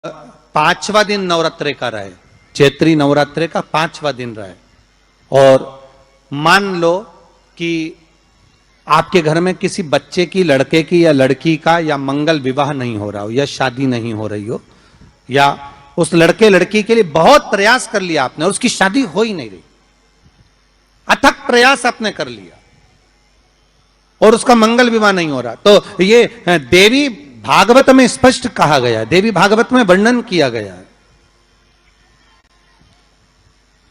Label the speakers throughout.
Speaker 1: पांचवा दिन नवरात्रे का रहे, चैत्री नवरात्रे का पांचवा दिन रहे। और मान लो कि आपके घर में किसी बच्चे की, लड़के की या लड़की का या मंगल विवाह नहीं हो रहा हो या शादी नहीं हो रही हो, या उस लड़के लड़की के लिए बहुत प्रयास कर लिया आपने और उसकी शादी हो ही नहीं रही, अथक प्रयास आपने कर लिया और उसका मंगल विवाह नहीं हो रहा, तो ये देवी भागवत में स्पष्ट कहा गया है, देवी भागवत में वर्णन किया गया है,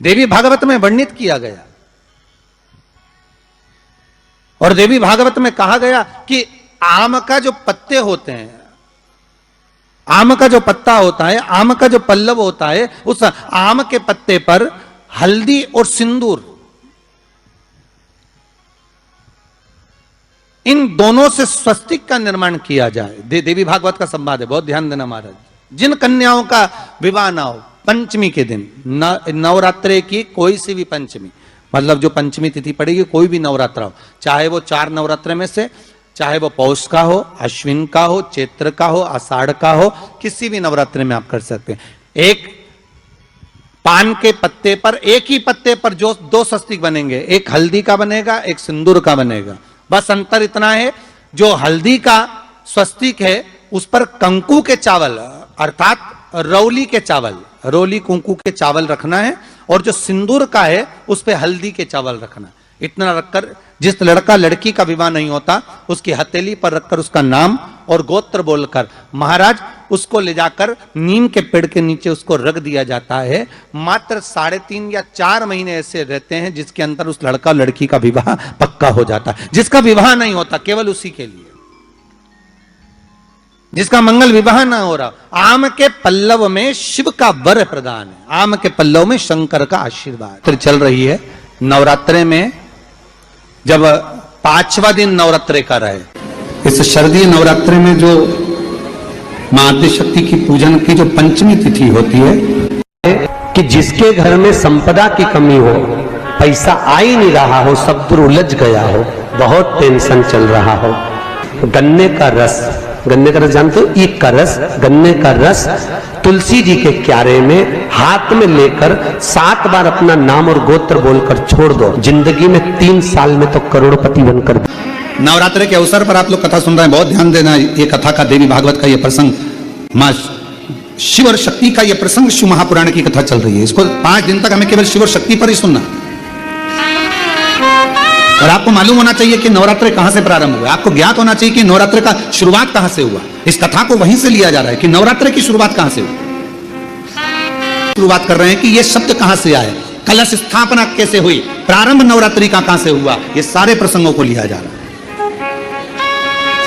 Speaker 1: देवी भागवत में वर्णित किया गया। और देवी भागवत में कहा गया कि आम का जो पत्ते होते हैं, आम का जो पत्ता होता है, आम का जो पल्लव होता है, उस आम के पत्ते पर हल्दी और सिंदूर, इन दोनों से स्वस्तिक का निर्माण किया जाए। देवी भागवत का संवाद है, बहुत ध्यान देना महाराज। जिन कन्याओं का विवाह ना हो पंचमी के दिन, नवरात्रे की कोई सी भी पंचमी, मतलब जो पंचमी तिथि पड़ेगी, कोई भी नवरात्रा हो, चाहे वो 4 नवरात्रे में से, चाहे वो पौष का हो, अश्विन का हो, चैत्र का हो, आषाढ़ का हो, किसी भी नवरात्रे में आप कर सकते हैं। एक पान के पत्ते पर, एक ही पत्ते पर जो 2 स्वस्तिक बनेंगे, एक हल्दी का बनेगा, एक सिंदूर का बनेगा। बस अंतर इतना है, जो हल्दी का स्वस्तिक है उस पर कंकु के चावल अर्थात रौली के चावल, रोली कुंकू के चावल रखना है, और जो सिंदूर का है उस पे हल्दी के चावल रखना। इतना रखकर जिस लड़का लड़की का विवाह नहीं होता उसकी हथेली पर रखकर उसका नाम और गोत्र बोलकर महाराज उसको ले जाकर नीम के पेड़ के नीचे उसको रख दिया जाता है। मात्र 3.5 या 4 महीने ऐसे रहते हैं जिसके अंदर उस लड़का लड़की का विवाह पक्का हो जाता है। जिसका विवाह नहीं होता केवल उसी के लिए, जिसका मंगल विवाह ना हो रहा, आम के पल्लव में शिव का वर प्रदान है, आम के पल्लव में शंकर का आशीर्वाद चल रही है। नवरात्रे में जब 5वां दिन नवरात्रे का रहे, इस शारदीय नवरात्रे में जो मां आदिशक्ति की पूजन की जो पंचमी तिथि होती है,
Speaker 2: कि जिसके घर में संपदा की कमी हो, पैसा आ ही नहीं रहा हो, सब दूर उलझ गया हो, बहुत टेंशन चल रहा हो, गन्ने का रस, गन्ने का रस जानते हो, ईख का रस, गन्ने का रस तुलसी जी के क्यारे में हाथ में लेकर 7 बार अपना नाम और गोत्र बोलकर छोड़ दो, जिंदगी में 3 साल में तो करोड़पति बनकर।
Speaker 1: नवरात्रे के अवसर पर आप लोग कथा सुन रहे हैं, बहुत ध्यान देना। ये कथा का, देवी भागवत का ये प्रसंग, मां शिव और शक्ति का ये प्रसंग शिव महापुराण की कथा चल रही है। इसको 5 दिन तक हमें केवल शिव और शक्ति पर ही सुनना। और आपको मालूम होना चाहिए कि नवरात्रे कहां से प्रारंभ हुआ, आपको ज्ञात होना चाहिए कि नवरात्रे का शुरुआत कहां से हुआ। इस कथा को वहीं से लिया जा रहा है कि नवरात्रे की शुरुआत कहां से हुई। शुरुआत कर रहे हैं कि ये शब्द कहां से आए, कलश स्थापना कैसे हुई, प्रारंभ नवरात्रि का कहां से हुआ, ये सारे प्रसंगों को लिया जा रहा है।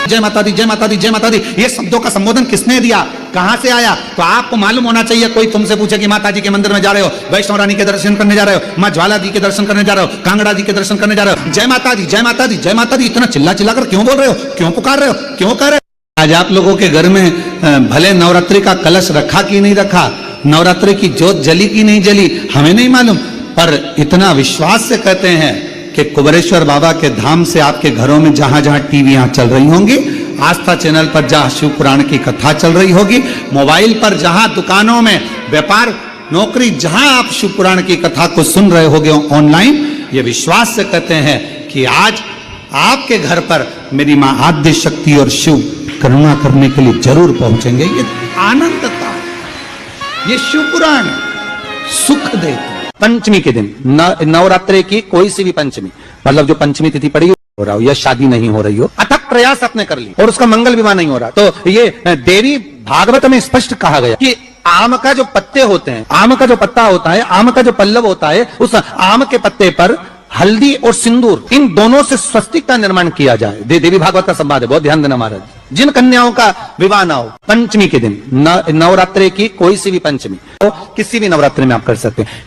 Speaker 1: जय माता दी, जय माता दी, जय माता दी, ये शब्दों का संबोधन किसने दिया, कहां से आया, तो आपको मालूम होना चाहिए। कोई तुमसे पूछे कि माता जी के मंदिर में जा रहे हो, वैष्णव रानी के दर्शन करने जा रहे हो, मां ज्वाला जी के दर्शन करने जा रहे हो, कांगड़ा जी के दर्शन करने जा रहे हो, जय माता दी, जय माता दी, जय माता दी, इतना चिल्ला चिल्ला कर क्यों बोल रहे हो, क्यों पुकार रहे हो, क्यों कर रहे हो। आज आप लोगों के घर में भले नवरात्रि का कलश रखा कि नहीं रखा, नवरात्रि की ज्योत जली कि नहीं जली, हमें नहीं मालूम, पर इतना विश्वास से कहते हैं कि कुबेरेश्वर बाबा के धाम से आपके घरों में जहां जहां टीवियां चल रही होंगी, आस्था चैनल पर जहां शिव पुराण की कथा चल रही होगी, मोबाइल पर जहां दुकानों में व्यापार नौकरी जहां आप शिव पुराण की कथा को सुन रहे होगे ऑनलाइन, ये विश्वास से कहते हैं कि आज आपके घर पर मेरी मां आद्य शक्ति और शिव करुणा करने के लिए जरूर पहुंचेंगे। ये आनंदता, ये शिव पुराण सुख देता। पंचमी के दिन, नवरात्रे की कोई सी भी पंचमी, मतलब जो पंचमी तिथि पड़ी हो रहा हो या शादी नहीं हो रही हो, अथक प्रयास आपने कर ली और उसका मंगल विवाह नहीं हो रहा, तो ये देवी भागवत में स्पष्ट कहा गया कि आम का जो पत्ते होते हैं, आम का जो पत्ता होता है, आम का जो पल्लव होता है, उस आम के पत्ते पर हल्दी और सिंदूर, इन दोनों से स्वस्तिक का निर्माण किया जाए। देवी भागवत का संवाद है, बहुत ध्यान देना महाराज। जिन कन्याओं का विवाह ना हो पंचमी के दिन, नवरात्रे की कोई सी भी पंचमी, तो किसी भी नवरात्रि में आप कर सकते हैं।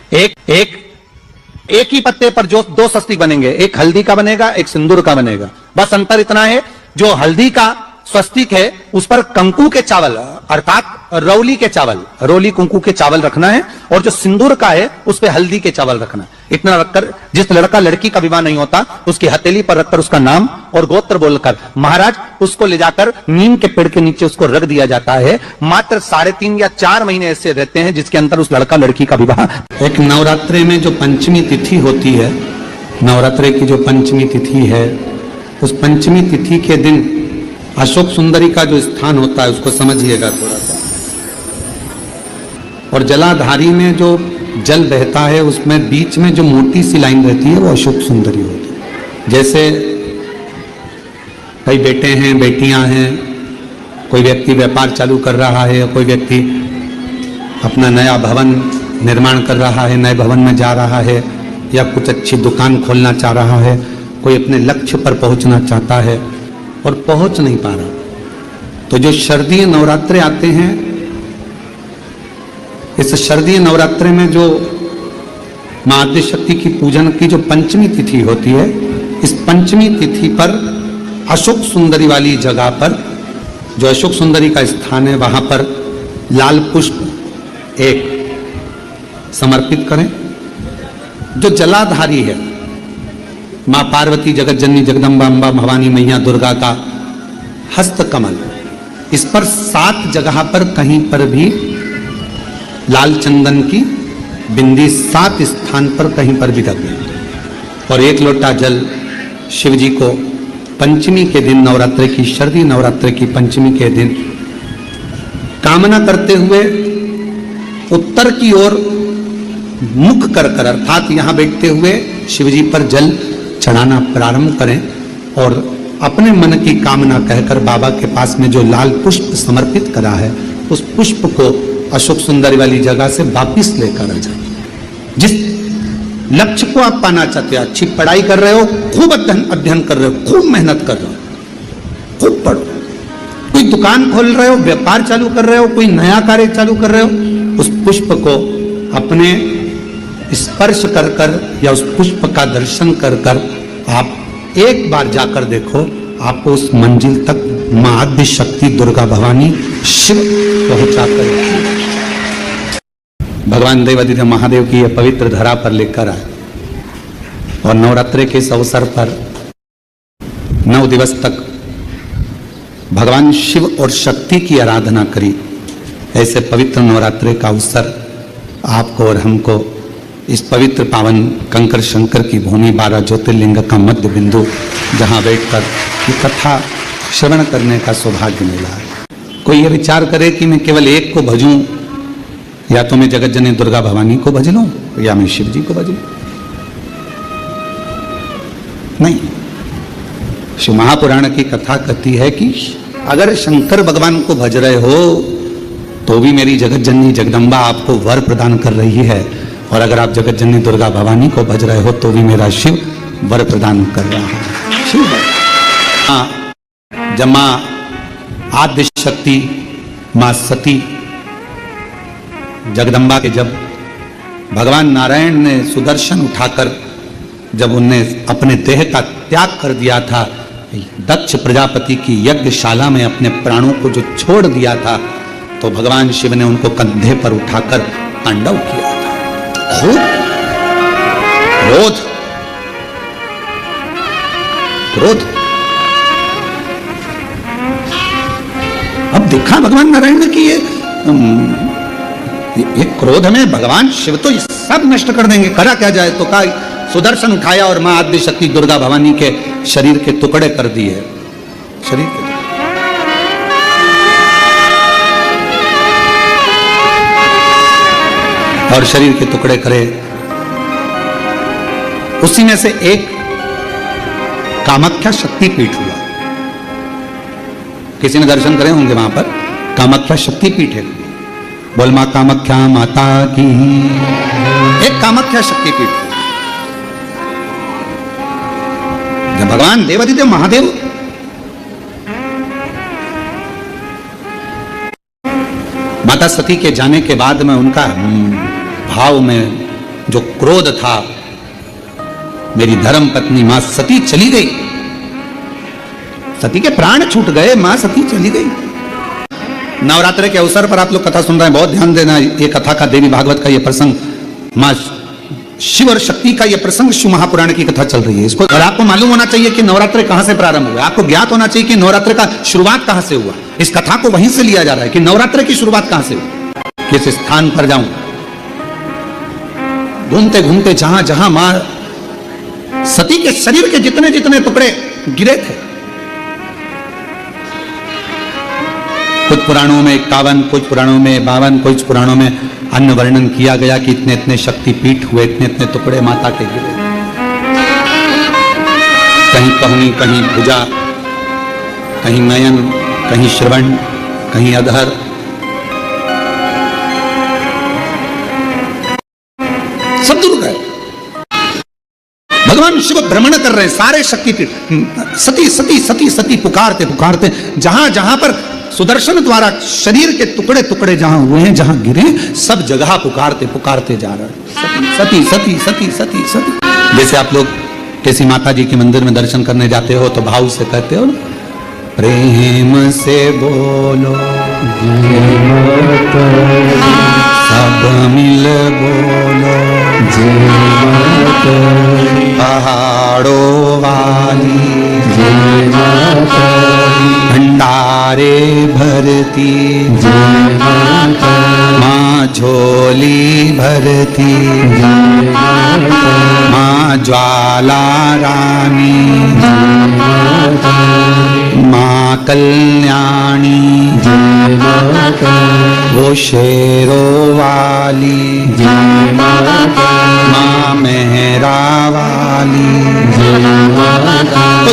Speaker 1: एक ही पत्ते पर जो 2 स्वस्तिक बनेंगे, एक हल्दी का बनेगा, एक सिंदूर का बनेगा। बस अंतर इतना है, जो हल्दी का स्वस्तिक है उस पर कंकु के चावल अर्थात रौली के चावल, रोली कुंकू के चावल रखना है, और जो सिंदूर का है उस पे हल्दी के चावल रखना है। इतना रखकर जिस लड़का लड़की का विवाह नहीं होता उसकी हथेली पर रखकर उसका नाम और गोत्र बोलकर महाराज उसको ले जाकर नीम के पेड़ के नीचे उसको रख दिया जाता है। मात्र 3.5 या 4 महीने ऐसे रहते हैं जिसके अंदर उस लड़का लड़की का विवाह।
Speaker 3: एक नवरात्रि में जो पंचमी तिथि होती है, नवरात्रि की जो पंचमी तिथि है, उस पंचमी तिथि के दिन अशोक सुंदरी का जो स्थान होता है उसको समझिएगा थोड़ा सा। और जलाधारी में जो जल बहता है उसमें बीच में जो मोटी सी लाइन रहती है वो अशोक सुंदरी होती है। जैसे कई बेटे हैं, बेटियां हैं, कोई व्यक्ति व्यापार चालू कर रहा है, कोई व्यक्ति अपना नया भवन निर्माण कर रहा है, नए भवन में जा रहा है, या कुछ अच्छी दुकान खोलना चाह रहा है, कोई अपने लक्ष्य पर पहुंचना चाहता है और पहुंच नहीं पा रहा। तो जो शारदीय नवरात्रे आते हैं, इस शारदीय नवरात्रे में जो मां आद्यशक्ति की पूजन की जो पंचमी तिथि होती है, इस पंचमी तिथि पर अशोक सुंदरी वाली जगह पर, जो अशोक सुंदरी का स्थान है, वहां पर लाल पुष्प एक समर्पित करें। जो जलाधारी है, मां पार्वती, जगत जननी, जगदम्बा, अम्बा, भवानी मैया, दुर्गा का हस्त कमल, इस पर 7 जगह पर कहीं पर भी लाल चंदन की बिंदी 7 स्थान पर कहीं पर भी रख दें। और 1 लोटा जल शिव जी को पंचमी के दिन, नवरात्रि की, शारदीय नवरात्रि की पंचमी के दिन कामना करते हुए उत्तर की ओर मुख कर अर्थात यहां बैठते हुए शिव जी पर जल चढ़ाना प्रारंभ करें और अपने मन की कामना कहकर बाबा के पास में जो लाल पुष्प समर्पित करा है उस पुष्प को अशोक सुंदरी वाली जगह से वापिस लेकर आ जाए। जिस लक्ष्य को आप पाना चाहते हो, अच्छी पढ़ाई कर रहे हो, खूब अध्ययन कर रहे हो, खूब मेहनत कर रहे हो, खूब पढ़ो, कोई दुकान खोल रहे हो, व्यापार चालू कर रहे हो, कोई नया कार्य चालू कर रहे हो, उस पुष्प को अपने स्पर्श कर कर या उस पुष्प का दर्शन कर कर आप एक बार जाकर देखो, आपको उस मंजिल तक मां आद्य शक्ति दुर्गा भवानी शिव पहुंचा कर भगवान देवादिदेव महादेव की यह पवित्र धरा पर लेकर आए और नवरात्रि के इस अवसर पर 9 दिवस तक भगवान शिव और शक्ति की आराधना करी। ऐसे पवित्र नवरात्रि का अवसर आपको और हमको इस पवित्र पावन कंकर शंकर की भूमि 12 ज्योतिर्लिंग का मध्य बिंदु, जहां बैठकर ये कथा श्रवण करने का सौभाग्य मिला है। कोई ये विचार करे कि मैं केवल एक को भजूं, या तो मैं जगत जननी दुर्गा भवानी को भज लूं या मैं शिव जी को भज लूं, नहीं। शिव महापुराण की कथा कहती है कि अगर शंकर भगवान को भज रहे हो तो भी मेरी जगत जननी जगदम्बा आपको वर प्रदान कर रही है, और अगर आप जगत जननी दुर्गा भवानी को भज रहे हो तो भी मेरा शिव वर प्रदान कर रहा है। शिव जब मां आद्य शक्ति मां सती जगदम्बा के जब भगवान नारायण ने सुदर्शन उठाकर जब उनने अपने देह का त्याग कर दिया था, दक्ष प्रजापति की यज्ञशाला में अपने प्राणों को जो छोड़ दिया था, तो भगवान शिव ने उनको कंधे पर उठाकर तांडव किया था। खूब क्रोध क्रोध अब देखा भगवान नारायण ने कि ये क्रोध में भगवान शिव तो ये सब नष्ट कर देंगे। करा क्या जाए, तो का सुदर्शन उठाया और मां आद्य शक्ति दुर्गा भवानी के शरीर के टुकड़े कर दिए, शरीर के और शरीर के टुकड़े करे। उसी में से एक कामाख्या शक्तिपीठ हुआ। किसी ने दर्शन करे होंगे वहां पर, कामाख्या शक्तिपीठ है। बोल मां कामाख्या माता की। एक कामाख्या शक्तिपीठ, जब भगवान देवादिदेव महादेव माता सती के जाने के बाद में उनका भाव में जो क्रोध था, मेरी धर्म पत्नी मां सती चली गई, सती के प्राण छूट गए, मां सती चली गई। नवरात्र के अवसर पर आप लोग कथा सुन रहे हैं, बहुत ध्यान देना। ये कथा का देवी भागवत का ये प्रसंग, मां शिव और शक्ति का ये प्रसंग शिव महापुराण की कथा चल रही है। इसको और आपको मालूम होना चाहिए कि नवरात्र कहां से प्रारंभ हुआ, आपको ज्ञात होना चाहिए कि नवरात्र का शुरुआत कहां से हुआ। इस कथा को वहीं से लिया जा रहा है कि नवरात्र की शुरुआत कहां से हुई। किस स्थान पर जाऊं, घूमते घूमते जहां जहां मां सती के शरीर के जितने जितने टुकड़े गिरे थे, कुछ पुराणों में 51, कुछ पुराणों में 52, कुछ पुराणों में अन्य वर्णन किया गया कि इतने इतने शक्तिपीठ हुए, इतने इतने टुकड़े माता के गिरे। कहीं कहनी, कहीं भुजा, कहीं नयन, कहीं श्रवण, कहीं अधर। सब दूर गए। भगवान शिव भ्रमण कर रहे हैं सारे शक्तिपीठ। सती सती सती सती पुकारते पुकारते जहां जहां पर सुदर्शन द्वारा शरीर के टुकड़े टुकड़े जहां हुए हैं, जहां गिरे, सब जगह पुकारते पुकारते जा रहे हैं, सती सती सती सती सती। जैसे आप लोग किसी माता जी के मंदिर में दर्शन करने जाते हो तो भाव से कहते हो, प्रेम से बोलो सब मिल बोलो, पहाड़ों वाली भंडारे भरती, माँ झोली भरती, माँ ज्वाला रानी, माँ कल्याणी, वो शेरों वाली, माँ मेहरा वाली। तो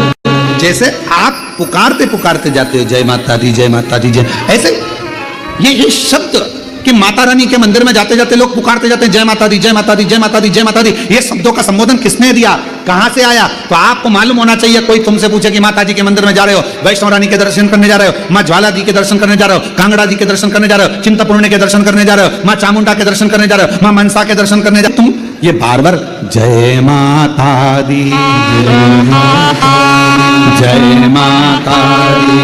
Speaker 3: जैसे आप पुकारते पुकारते जाते हो जय माता दी, जय माता दी, जय, ऐसे ये शब्द कि माता रानी के मंदिर में जाते जाते लोग पुकारते जाते हैं जय माता दी, जय माता दी, जय माता दी, जय माता दी। ये शब्दों का संबोधन किसने दिया, कहां से आया? तो आपको मालूम होना चाहिए। कोई तुमसे पूछे कि माता जी के मंदिर में जा रहे हो, वैष्णव रानी के दर्शन करने जा रहे हो, माँ ज्वाला जी के दर्शन करने जा रहे हो, कांगड़ा जी के दर्शन करने जा रहे हो, चिंतपूर्णी के दर्शन करने जा रहे हो, माँ चामुंडा के दर्शन करने जा रहे हो, माँ मनसा के दर्शन करने जा, तुम ये बार बार जय माता दी, जय माता दी,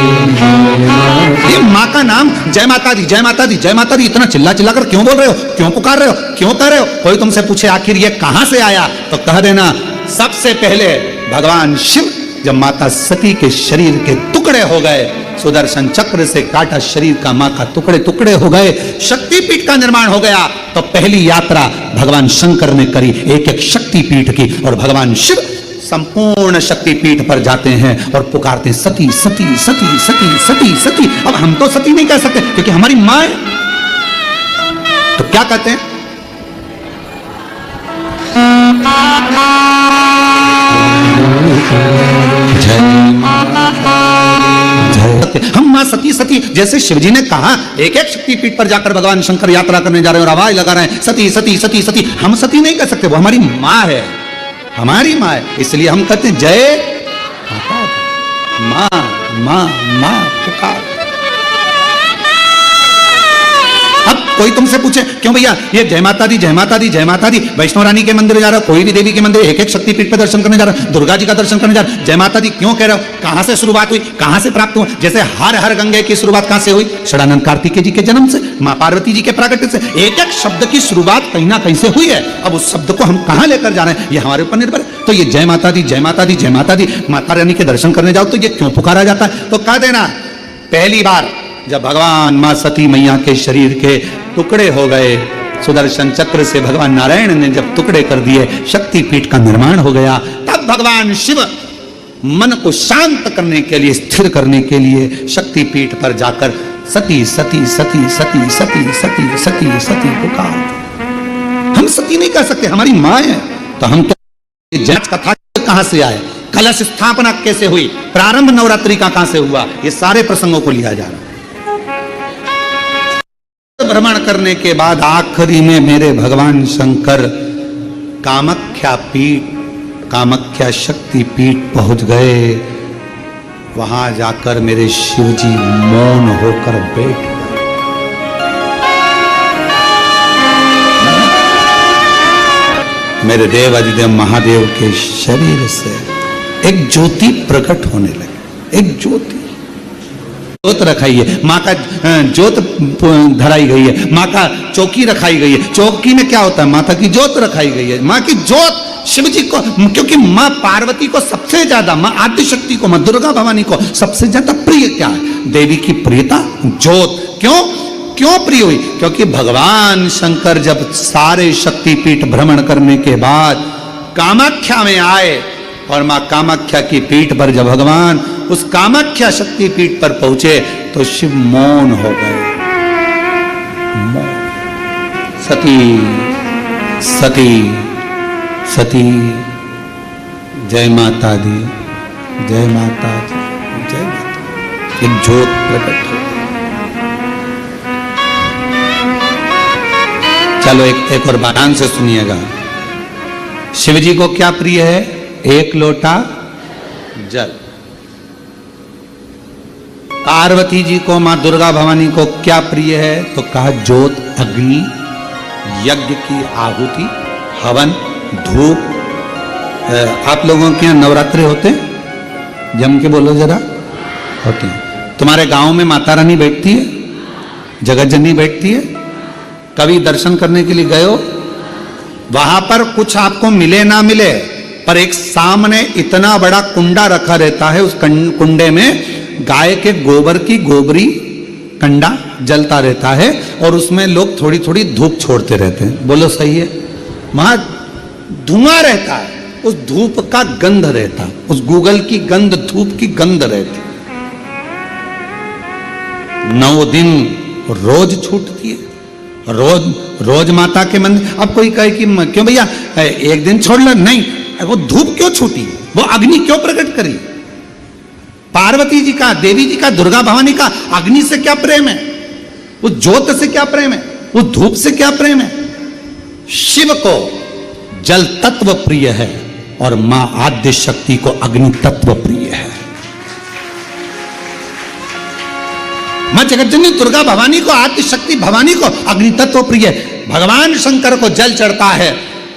Speaker 3: ये माँ का नाम जय माता दी, जय माता दी, जय माता दी इतना चिल्ला चिल्ला कर क्यों बोल रहे हो, क्यों पुकार रहे हो, क्यों कह रहे हो? कोई तुमसे पूछे आखिर ये कहां से आया, तो कह देना सबसे पहले भगवान शिव जब माता सती के शरीर के टुकड़े हो गए, सुदर्शन चक्र से काटा शरीर का मां का टुकड़े टुकड़े हो गए, शक्तिपीठ का निर्माण हो गया, तो पहली यात्रा भगवान शंकर ने करी एक एक शक्तिपीठ की। और भगवान शिव संपूर्ण शक्तिपीठ पर जाते हैं और पुकारते हैं सती सती सती सती सती सती। अब हम तो सती नहीं कह सकते क्योंकि हमारी मां है, तो क्या कहते हैं? हम मां सती सती, जैसे शिवजी ने कहा एक एक शक्तिपीठ पर जाकर भगवान शंकर यात्रा करने जा रहे हैं और आवाज लगा रहे हैं सती सती सती सती। हम सती नहीं कह सकते, वो हमारी मां है, हमारी मां है, इसलिए हम कहते हैं जय मां मां मां पुकार। अब कोई तुमसे पूछे क्यों भैया ये जय माता दी, जय माता दी, जय माता दी, वैष्णव रानी के मंदिर जा रहा हो, कोई भी देवी के मंदिर एक एक शक्तिपीठ पर दर्शन करने जा रहा हो, दुर्गा जी का दर्शन करने जा रहा हो, जय माता दी क्यों कह रहे हो? कहां से शुरुआत हुई, कहां से प्राप्त हुआ? जैसे हर हर गंगे की शुरुआत कहां से हुई? षडानंद कार्तिकेय जी के जन्म से, मां पार्वती जी के प्राकट्य से। एक एक शब्द की शुरुआत कहीं ना कहीं से हुई है। अब उस शब्द को हम कहां लेकर जा रहे हैं ये हमारे ऊपर निर्भर है। तो ये जय माता दी, जय माता दी, जय माता दी, माता रानी के दर्शन करने जाओ तो ये क्यों पुकारा जाता है? तो कह देना पहली बार जब भगवान मां सती मैया के शरीर के टुकड़े हो गए, सुदर्शन चक्र से भगवान नारायण ने जब टुकड़े कर दिए, शक्तिपीठ का निर्माण हो गया, तब भगवान शिव मन को शांत करने के लिए, स्थिर करने के लिए शक्तिपीठ पर जाकर सती सती सती सती सती सती सती सती पुकार। हम सती नहीं कह सकते, हमारी मां है। तो हम क्या जांच कथा कहां से आए, कलश स्थापना कैसे हुई, प्रारंभ नवरात्रि का कहां से हुआ, ये सारे प्रसंगों को लिया जा रहा है। भ्रमण करने के बाद आखिरी में मेरे भगवान शंकर कामाख्या पीठ, कामाख्या शक्ति पीठ पहुंच गए। वहां जाकर मेरे शिवजी मौन होकर बैठ गए। मेरे देव अधिदेव महादेव के शरीर से एक ज्योति प्रकट होने लगी। एक ज्योति, ज्योत रखाई है, माँ का ज्योत धराई गई है, माँ का चौकी रखाई गई है। चौकी में क्या होता है? माता की ज्योत रखाई गई है। माँ की ज्योत शिव जी को, क्योंकि माँ पार्वती को सबसे ज्यादा, माँ आदि शक्ति को, माँ दुर्गा भवानी को सबसे ज्यादा प्रिय क्या है? देवी की प्रियता ज्योत। क्यों प्रिय हुई? क्योंकि भगवान शंकर जब सारे शक्तिपीठ भ्रमण करने के बाद कामाख्या में आए और माँ कामाख्या की पीठ पर जब भगवान उस कामाख्या शक्तिपीठ पर पहुंचे तो शिव मौन हो गए। सती सती सती, जय माता दी, जय माता दी, जय माता। एक ज्योत प्रकट हो। चलो एक और ध्यान से सुनिएगा। शिव जी को क्या प्रिय है? एक लोटा जल। पार्वती जी को, मां दुर्गा भवानी को क्या प्रिय है? तो कहा ज्योत, अग्नि, यज्ञ की आहुति, हवन, धूप। आप लोगों के यहाँ नवरात्रि होते हैं? जम के बोलो जरा। होते हैं। तुम्हारे गांव में माता रानी बैठती है, जगत जननी बैठती है? कभी दर्शन करने के लिए गए हो? वहां पर कुछ आपको मिले ना मिले, पर एक सामने इतना बड़ा कुंडा रखा रहता है, उस कुंडे में गाय के गोबर की गोबरी कंडा जलता रहता है और उसमें लोग थोड़ी थोड़ी धूप छोड़ते रहते हैं। बोलो सही है? वहां धुआं रहता है, उस धूप का गंध रहता, उस गूगल की गंध, धूप की गंध रहती। 9 दिन रोज छूटती है, रोज माता के मंदिर। अब कोई कहे कि क्यों भैया एक दिन छोड़ लो, नहीं, वो धूप क्यों छूटी? वो अग्नि क्यों प्रकट करी? पार्वती जी का, देवी जी का, दुर्गा भवानी का अग्नि से क्या प्रेम है? उस ज्योत से क्या प्रेम है? उस धूप से क्या प्रेम है? शिव को जल तत्व प्रिय है और मां आद्य शक्ति को अग्नि तत्व प्रिय है। मां जगतजननी दुर्गा भवानी को, आद्य शक्ति भवानी को अग्नि तत्व प्रिय है। भगवान शंकर को जल चढ़ता है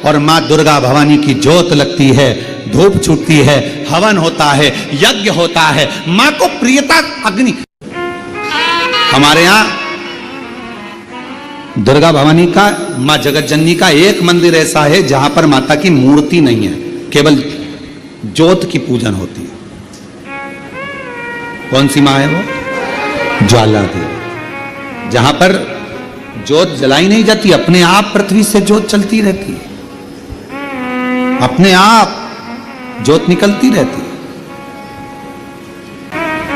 Speaker 3: और मां दुर्गा भवानी की ज्योत लगती है, धूप छूटती है, हवन होता है, यज्ञ होता है। मां को प्रियता अग्नि। हमारे यहां दुर्गा भवानी का, मां जगत जननी का एक मंदिर ऐसा है जहां पर माता की मूर्ति नहीं है, केवल ज्योत की पूजन होती है। कौन सी मां है वो? ज्वाला देवी। जहां पर ज्योत जलाई नहीं जाती, अपने आप पृथ्वी से ज्योत चलती रहती है, अपने आप ज्योत निकलती रहती है,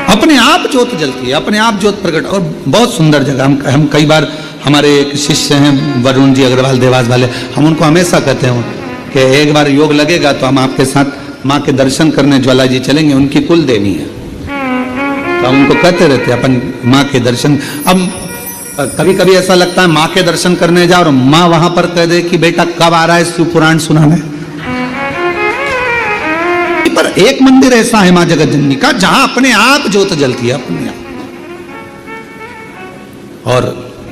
Speaker 3: अपने आप ज्योत जलती है, अपने आप ज्योत प्रकट। और बहुत सुंदर जगह। हम कई बार, हमारे एक शिष्य हैं वरुण जी अग्रवाल देवास वाले, हम उनको हमेशा कहते हैं कि एक बार योग लगेगा तो हम आपके साथ माँ के दर्शन करने ज्वाला जी चलेंगे, उनकी कुल देवी है। तो हम उनको कहते रहते अपन माँ के दर्शन। अब कभी कभी ऐसा लगता है माँ के दर्शन करने जाओ और माँ वहां पर कह दे कि बेटा कब आ रहा है शिव पुराण सुनाने। पर एक मंदिर ऐसा है मां जगत जननी का जहां अपने आप ज्योत जलती है, अपने आप, और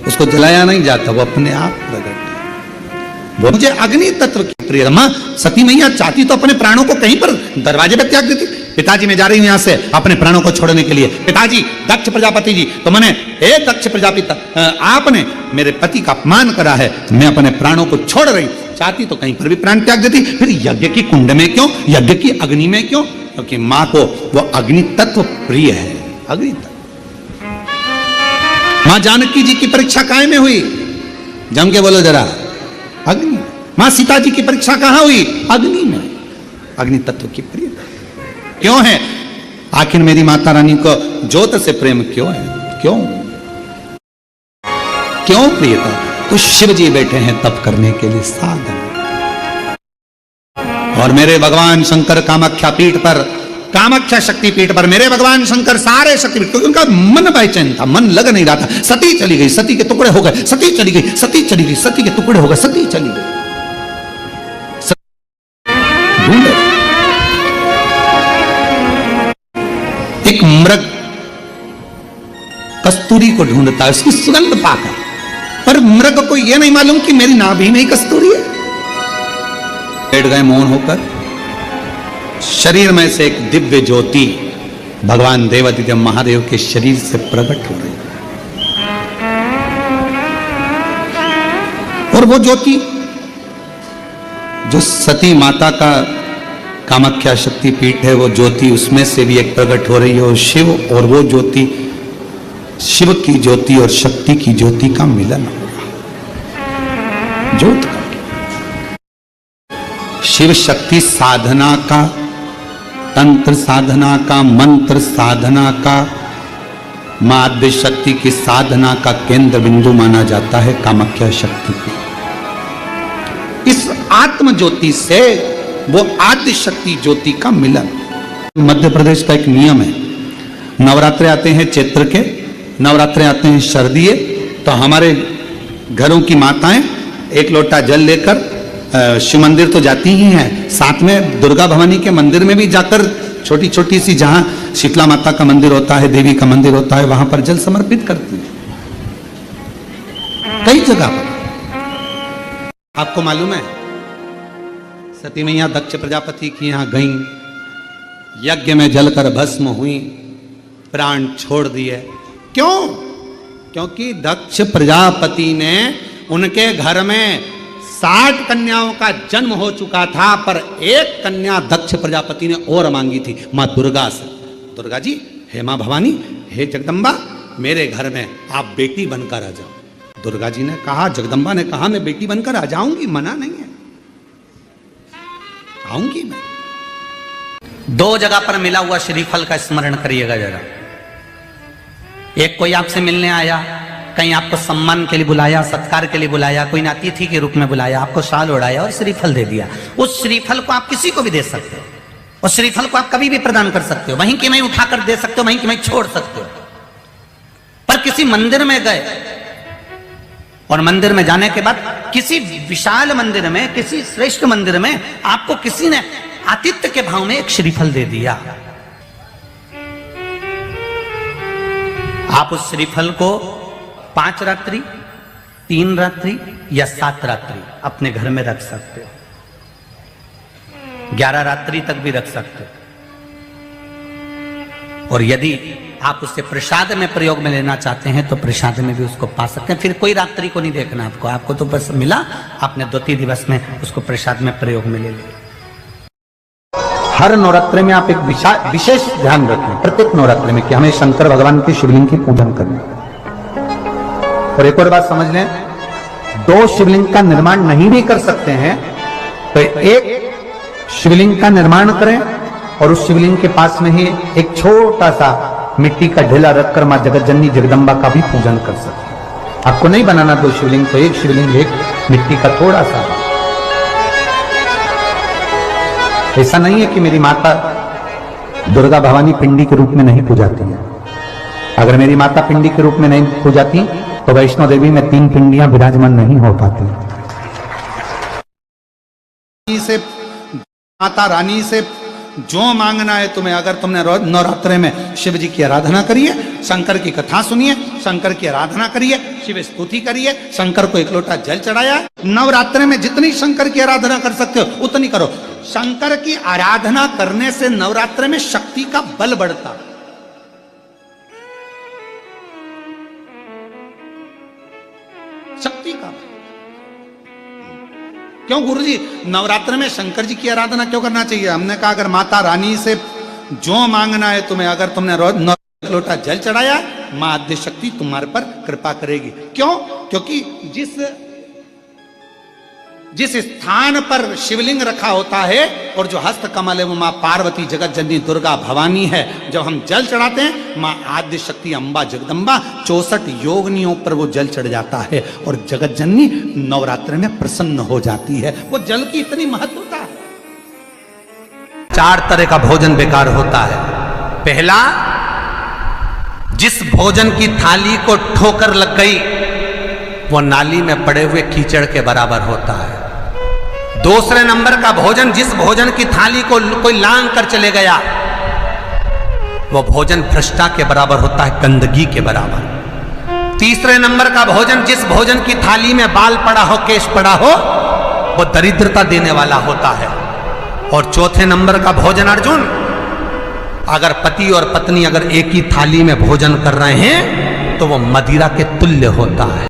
Speaker 3: उसको जलाया नहीं जाता, वो अपने आप प्रकट। वो मुझे अग्नि तत्व की प्रिय। मां सती मैया चाहती तो अपने प्राणों को कहीं पर दरवाजे पर त्याग देती। पिताजी मैं जा रही हूं यहां से अपने प्राणों को छोड़ने के लिए। पिताजी, दक्ष प्रजापति जी, तो मैंने, हे दक्ष प्रजापति, आपने मेरे पति का अपमान करा है, मैं अपने प्राणों को छोड़ रही। चाहती तो कहीं पर भी प्राण त्याग देती। फिर यज्ञ की कुंड में क्यों? यज्ञ की अग्नि में क्यों? क्योंकि मां को वो अग्नि तत्व प्रिय है। अग्नि तत्व। मां जानकी जी की परीक्षा काहे में हुई? जम के बोलो जरा। अग्नि। मां सीता जी की परीक्षा कहां हुई? अग्नि में। अग्नि तत्व की प्रियता क्यों है? आखिर मेरी माता रानी को ज्योत से प्रेम क्यों है? क्यों प्रियता? तो शिव जी बैठे हैं तप करने के लिए, साधन। और मेरे भगवान शंकर कामाख्या पीठ पर, कामाख्या शक्ति पीठ पर मेरे भगवान शंकर सारे शक्तिपीठ, क्योंकि उनका मन बेचैन था, मन लग नहीं रहा था। सती चली गई, सती के टुकड़े हो गए, सती चली गई, सती चली गई, सती के टुकड़े हो गए, सती चली गई। एक मृग कस्तूरी को ढूंढता है, उसकी सुगंध पाकर, पर मृग को यह नहीं मालूम कि मेरी नाभि में ही कस्तूरी है। बैठ गए मौन होकर। शरीर में से एक दिव्य ज्योति भगवान देवादिदेव महादेव के शरीर से प्रकट हो रही है। और वो ज्योति जो सती माता का कामाख्या शक्ति पीठ है, वो ज्योति उसमें से भी एक प्रकट हो रही है। और शिव और वो ज्योति, शिव की ज्योति और शक्ति की ज्योति का मिलन हो रहा, ज्योत का। शिव शक्ति साधना का, तंत्र साधना का, मंत्र साधना का, मां आद्य शक्ति की साधना का केंद्र बिंदु माना जाता है कामाख्या शक्ति को। इस आत्म ज्योति से वो आद्य शक्ति ज्योति का मिलन। मध्य प्रदेश का एक नियम है, नवरात्रे आते हैं चैत्र के, नवरात्रे आते हैं शरदीय, तो हमारे घरों की माताएं एक लोटा जल लेकर शिव मंदिर तो जाती ही हैं, साथ में दुर्गा भवानी के मंदिर में भी जाकर छोटी छोटी सी, जहां शीतला माता का मंदिर होता है, देवी का मंदिर होता है, वहां पर जल समर्पित करती हैं कई जगह पर। आपको मालूम है सती मैया दक्ष प्रजापति की यहां गई, यज्ञ में जलकर भस्म हुई, प्राण छोड़ दिए। क्यों? क्योंकि दक्ष प्रजापति ने, उनके घर में 60 कन्याओं का जन्म हो चुका था, पर एक कन्या दक्ष प्रजापति ने और मांगी थी, मां दुर्गा से। दुर्गा जी, हे मां भवानी, हे जगदम्बा, मेरे घर में आप बेटी बनकर आ जाओ। दुर्गा जी ने कहा, जगदम्बा ने कहा, मैं बेटी बनकर आ जाऊंगी, मना नहीं है, आऊंगी मैं।
Speaker 4: 2 जगह पर मिला हुआ श्रीफल का स्मरण करिएगा जरा। एक कोई आपसे मिलने आया, कहीं आपको सम्मान के लिए बुलाया, सत्कार के लिए बुलाया, कोई ने अतिथि के रूप में बुलाया, आपको शाल ओढ़ाया और श्रीफल दे दिया। उस श्रीफल को आप किसी को भी दे सकते हो, उस श्रीफल को आप कभी भी प्रदान कर सकते हो, वहीं की वहीं उठाकर दे सकते हो, वहीं की वहीं छोड़ सकते हो। पर किसी मंदिर में गए और मंदिर में जाने के बाद किसी विशाल मंदिर में, किसी श्रेष्ठ मंदिर में आपको किसी ने आतिथ्य के भाव में एक श्रीफल दे दिया, आप उस श्रीफल को 5 रात्रि, 3 रात्रि या 7 रात्रि अपने घर में रख सकते हो, 11 रात्रि तक भी रख सकते हो। और यदि आप उससे प्रसाद में प्रयोग में लेना चाहते हैं तो प्रसाद में भी उसको पा सकते हैं। फिर कोई रात्रि को नहीं देखना आपको, आपको तो बस मिला, आपने 2-3 दिवस में उसको प्रसाद में प्रयोग में ले लिया।
Speaker 3: हर नवरात्रि में आप एक विशेष ध्यान रखें, प्रत्येक नवरात्रि में, कि हमें शंकर भगवान के शिवलिंग की पूजन करनी। और एक और बात समझ लें, 2 शिवलिंग का निर्माण नहीं भी कर सकते हैं तो एक शिवलिंग का निर्माण करें और उस शिवलिंग के पास में ही एक छोटा सा मिट्टी का ढेला रखकर मां जगतजननी जगदम्बा का भी पूजन कर सकते हैं। आपको नहीं बनाना 2 शिवलिंग, तो एक शिवलिंग, एक मिट्टी का थोड़ा सा। ऐसा नहीं है कि मेरी माता दुर्गा भवानी पिंडी के रूप में नहीं पूजाती है। अगर मेरी माता पिंडी के रूप में नहीं पूजाती तो वैष्णो देवी में 3 पिंडियां विराजमान नहीं हो पाती। से माता रानी से जो मांगना है तुम्हें, अगर तुमने नवरात्रे में शिव जी की आराधना करिए, शंकर की कथा सुनिए, शंकर की आराधना करिए, शिव स्तुति करिए, शंकर को एक लोटा जल चढ़ाया। नवरात्रे में जितनी शंकर की आराधना कर सकते हो उतनी करो। शंकर की आराधना करने से नवरात्रे में शक्ति का बल बढ़ता। शक्ति का बल। क्यों गुरुजी, नवरात्र में शंकर जी की आराधना क्यों करना चाहिए? हमने कहा अगर माता रानी से जो मांगना है तुम्हें, अगर तुमने लोटा जल चढ़ाया, मां आद्य शक्ति तुम्हारे पर कृपा करेगी। क्यों? क्योंकि जिस स्थान पर शिवलिंग रखा होता है और जो हस्त कमल है वो मां पार्वती जगत जननी दुर्गा भवानी है। जब हम जल चढ़ाते हैं, मां आद्य शक्ति अम्बा जगदम्बा 64 योगिनियों पर वो जल चढ़ जाता है और जगत जननी नवरात्र में प्रसन्न हो जाती है। वो जल की इतनी महत्वता है।
Speaker 4: 4 तरह का भोजन बेकार होता है। पहला, जिस भोजन की थाली को ठोकर लग गई वो नाली में पड़े हुए कीचड़ के बराबर होता है। दूसरे नंबर का भोजन, जिस भोजन की थाली को कोई लांग कर चले गया वो भोजन भ्रष्टा के बराबर होता है, गंदगी के बराबर। तीसरे नंबर का भोजन, जिस भोजन की थाली में बाल पड़ा हो, केश पड़ा हो, वो दरिद्रता देने वाला होता है। और चौथे नंबर का भोजन अर्जुन, अगर पति और पत्नी अगर एक ही थाली में भोजन कर रहे हैं तो वो मदिरा के तुल्य होता है।